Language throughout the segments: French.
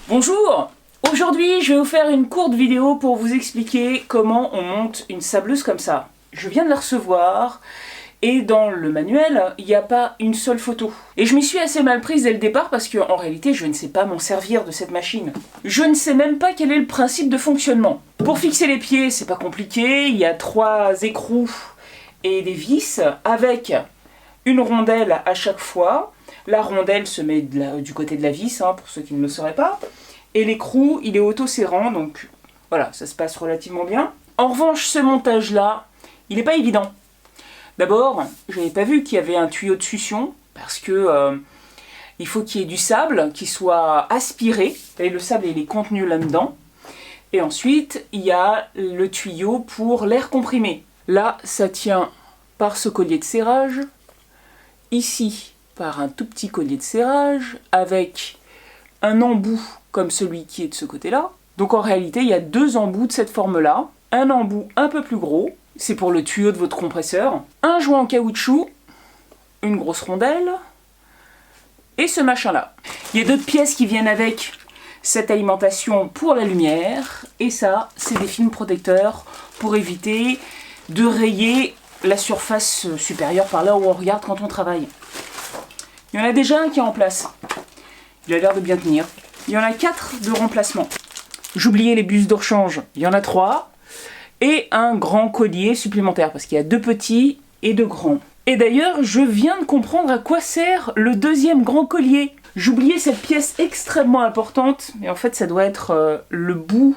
Bonjour! Aujourd'hui, je vais vous faire une courte vidéo pour vous expliquer comment on monte une sableuse comme ça. Je viens de la recevoir et dans le manuel, il n'y a pas une seule photo. Et je m'y suis assez mal prise dès le départ parce qu'en réalité, je ne sais pas m'en servir de cette machine. Je ne sais même pas quel est le principe de fonctionnement. Pour fixer les pieds, c'est pas compliqué, il y a 3 écrous et des vis avec une rondelle à chaque fois. La rondelle se met du côté de la vis, pour ceux qui ne le sauraient pas. Et l'écrou, il est auto-serrant, donc voilà, ça se passe relativement bien. En revanche, ce montage-là, il n'est pas évident. D'abord, je n'avais pas vu qu'il y avait un tuyau de succion, parce que il faut qu'il y ait du sable qui soit aspiré, et le sable il est contenu là-dedans. Et ensuite, il y a le tuyau pour l'air comprimé. Là, ça tient par ce collier de serrage, ici par un tout petit collier de serrage, avec un embout comme celui qui est de ce côté-là. Donc en réalité, il y a 2 embouts de cette forme-là. Un embout un peu plus gros, c'est pour le tuyau de votre compresseur. Un joint en caoutchouc, une grosse rondelle, et ce machin-là. Il y a d'autres pièces qui viennent avec cette alimentation pour la lumière, et ça, c'est des films protecteurs pour éviter de rayer la surface supérieure par là où on regarde quand on travaille. Il y en a déjà un qui est en place. Il a l'air de bien tenir. Il y en a 4 de remplacement. J'oubliais les bus de rechange. Il y en a 3. Et un grand collier supplémentaire, parce qu'il y a 2 petits et 2 grands. Et d'ailleurs, je viens de comprendre à quoi sert le 2e grand collier. J'oubliais cette pièce extrêmement importante, mais en fait ça doit être le bout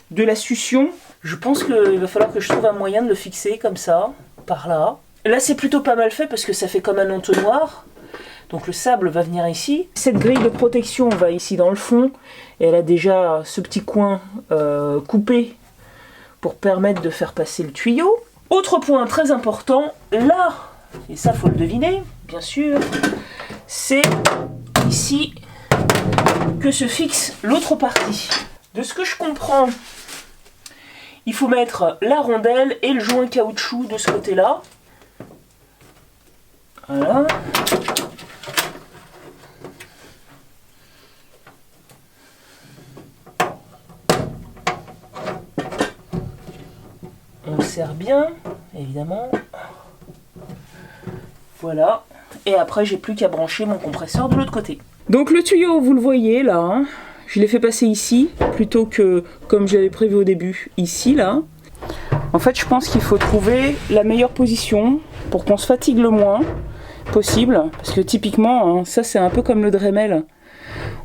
de la succion. Je pense qu'il va falloir que je trouve un moyen de le fixer comme ça, par là. Là c'est plutôt pas mal fait parce que ça fait comme un entonnoir. Donc le sable va venir ici. Cette grille de protection va ici dans le fond. Et elle a déjà ce petit coin coupé pour permettre de faire passer le tuyau. Autre point très important, là, et ça faut le deviner, bien sûr, c'est ici que se fixe l'autre partie. De ce que je comprends, il faut mettre la rondelle et le joint caoutchouc de ce côté-là. Voilà. On le serre bien, évidemment. Voilà. Et après, j'ai plus qu'à brancher mon compresseur de l'autre côté. Donc le tuyau, vous le voyez là, je l'ai fait passer ici, plutôt que, comme j'avais prévu au début, ici, là. En fait, je pense qu'il faut trouver la meilleure position pour qu'on se fatigue le moins possible. Parce que typiquement, ça c'est un peu comme le Dremel.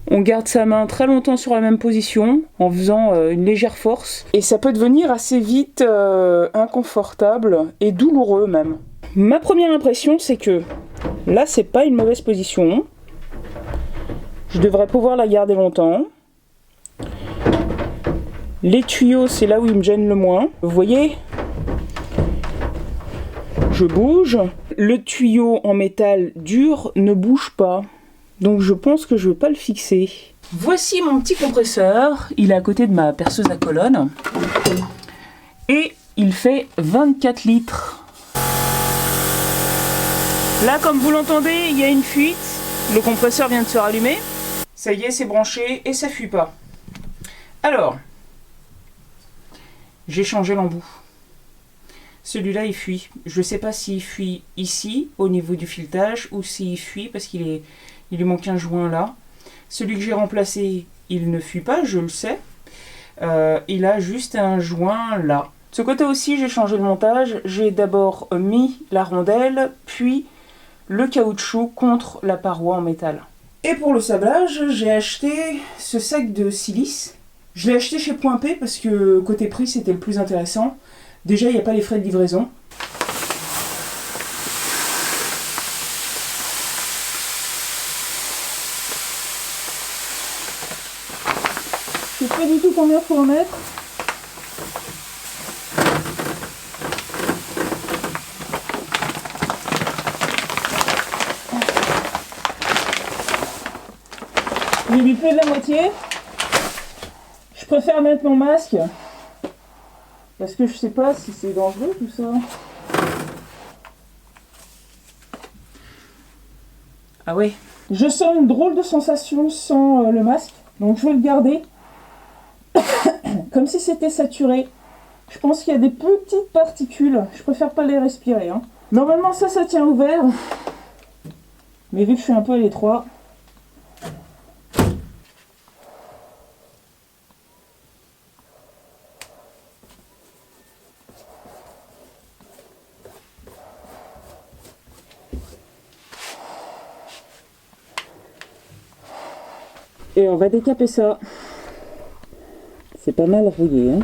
On garde sa main très longtemps sur la même position en faisant une légère force et ça peut devenir assez vite inconfortable et douloureux même. Ma première impression c'est que là c'est pas une mauvaise position. Je devrais pouvoir la garder longtemps. Les tuyaux c'est là où ils me gênent le moins. Vous voyez ? Je bouge. Le tuyau en métal dur ne bouge pas. Donc je pense que je ne vais pas le fixer. Voici mon petit compresseur. Il est à côté de ma perceuse à colonne. Et il fait 24 litres. Là, comme vous l'entendez, il y a une fuite. Le compresseur vient de se rallumer. Ça y est, c'est branché et ça ne fuit pas. Alors, j'ai changé l'embout. Celui-là, il fuit. Je ne sais pas s'il fuit ici, au niveau du filetage, ou s'il fuit parce qu'il lui manque un joint là. Celui que j'ai remplacé, il ne fuit pas, je le sais. Il a juste un joint là. De ce côté aussi, j'ai changé le montage. J'ai d'abord mis la rondelle, puis le caoutchouc contre la paroi en métal. Et pour le sablage, j'ai acheté ce sac de silice. Je l'ai acheté chez Point P parce que côté prix, c'était le plus intéressant. Déjà, il n'y a pas les frais de livraison. Je sais pas du tout combien il faut en mettre. J'ai mis plus de la moitié. Je préfère mettre mon masque. Parce que je sais pas si c'est dangereux tout ça. Ah ouais. Je sens une drôle de sensation sans le masque. Donc je vais le garder comme si c'était saturé. Je pense qu'il y a des petites particules. Je préfère pas les respirer. Hein. Normalement ça tient ouvert. Mais vu que je suis un peu à l'étroit. Et on va décaper ça. C'est pas mal rouillé, hein.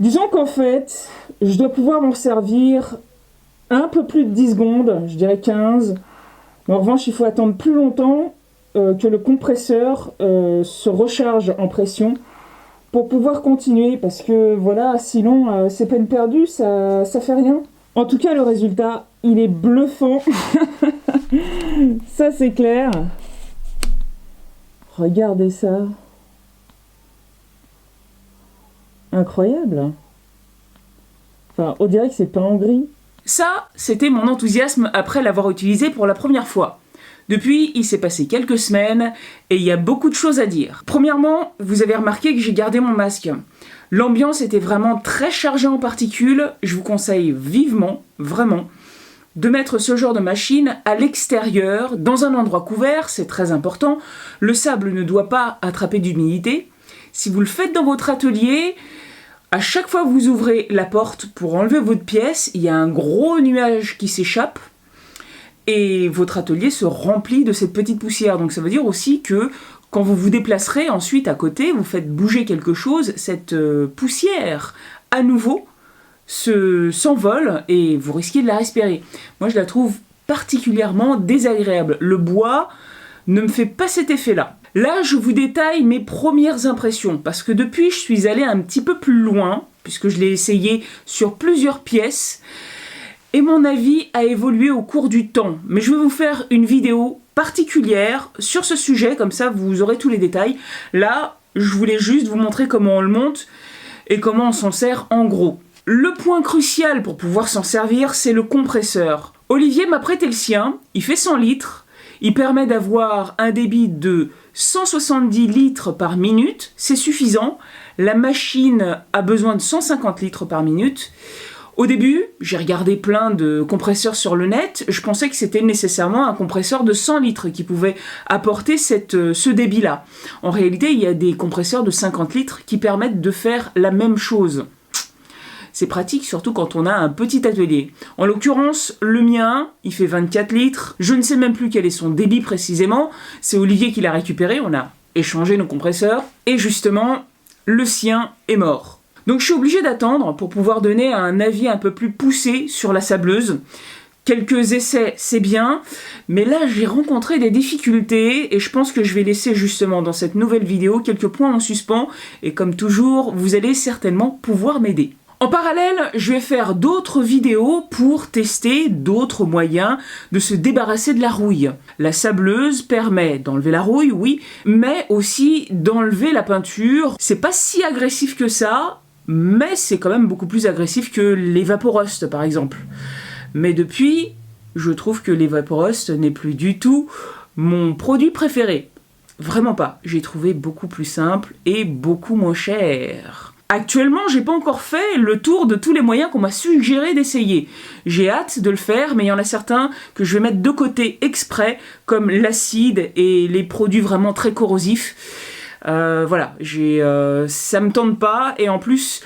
Disons qu'en fait, je dois pouvoir m'en servir un peu plus de 10 secondes, je dirais 15. Mais en revanche, il faut attendre plus longtemps que le compresseur se recharge en pression pour pouvoir continuer. Parce que voilà, sinon, c'est peine perdue, ça fait rien. En tout cas, le résultat, il est bluffant. Ça, c'est clair. Regardez ça. Incroyable. Enfin, on dirait que c'est peint en gris. Ça, c'était mon enthousiasme après l'avoir utilisé pour la première fois. Depuis, il s'est passé quelques semaines et il y a beaucoup de choses à dire. Premièrement, vous avez remarqué que j'ai gardé mon masque. L'ambiance était vraiment très chargée en particules. Je vous conseille vivement, vraiment, de mettre ce genre de machine à l'extérieur, dans un endroit couvert, c'est très important. Le sable ne doit pas attraper d'humidité. Si vous le faites dans votre atelier, à chaque fois que vous ouvrez la porte pour enlever votre pièce, il y a un gros nuage qui s'échappe et votre atelier se remplit de cette petite poussière. Donc ça veut dire aussi que quand vous vous déplacerez ensuite à côté, vous faites bouger quelque chose, cette poussière à nouveau s'envole et vous risquez de la respirer. Moi je la trouve particulièrement désagréable. Le bois ne me fait pas cet effet-là. Là, je vous détaille mes premières impressions, parce que depuis, je suis allée un petit peu plus loin, puisque je l'ai essayé sur plusieurs pièces, et mon avis a évolué au cours du temps. Mais je vais vous faire une vidéo particulière sur ce sujet, comme ça vous aurez tous les détails. Là, je voulais juste vous montrer comment on le monte et comment on s'en sert en gros. Le point crucial pour pouvoir s'en servir, c'est le compresseur. Olivier m'a prêté le sien, il fait 100 litres, il permet d'avoir un débit de 170 litres par minute, c'est suffisant. La machine a besoin de 150 litres par minute. Au début, j'ai regardé plein de compresseurs sur le net, je pensais que c'était nécessairement un compresseur de 100 litres qui pouvait apporter ce débit-là. En réalité, il y a des compresseurs de 50 litres qui permettent de faire la même chose. C'est pratique, surtout quand on a un petit atelier. En l'occurrence, le mien, il fait 24 litres. Je ne sais même plus quel est son débit précisément. C'est Olivier qui l'a récupéré, on a échangé nos compresseurs. Et justement, le sien est mort. Donc je suis obligée d'attendre pour pouvoir donner un avis un peu plus poussé sur la sableuse. Quelques essais, c'est bien, mais là j'ai rencontré des difficultés et je pense que je vais laisser justement dans cette nouvelle vidéo quelques points en suspens. Et comme toujours, vous allez certainement pouvoir m'aider. En parallèle, je vais faire d'autres vidéos pour tester d'autres moyens de se débarrasser de la rouille. La sableuse permet d'enlever la rouille, oui, mais aussi d'enlever la peinture. C'est pas si agressif que ça, mais c'est quand même beaucoup plus agressif que l'Evapo-Rust par exemple. Mais depuis, je trouve que l'Evapo-Rust n'est plus du tout mon produit préféré. Vraiment pas. J'ai trouvé beaucoup plus simple et beaucoup moins cher. Actuellement, j'ai pas encore fait le tour de tous les moyens qu'on m'a suggéré d'essayer. J'ai hâte de le faire, mais il y en a certains que je vais mettre de côté exprès, comme l'acide et les produits vraiment très corrosifs. Voilà, ça me tente pas, et en plus,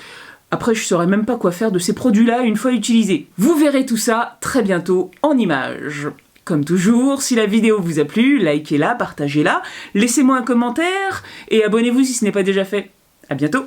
après je saurais même pas quoi faire de ces produits-là une fois utilisés. Vous verrez tout ça très bientôt en images. Comme toujours, si la vidéo vous a plu, likez-la, partagez-la, laissez-moi un commentaire, et abonnez-vous si ce n'est pas déjà fait. À bientôt!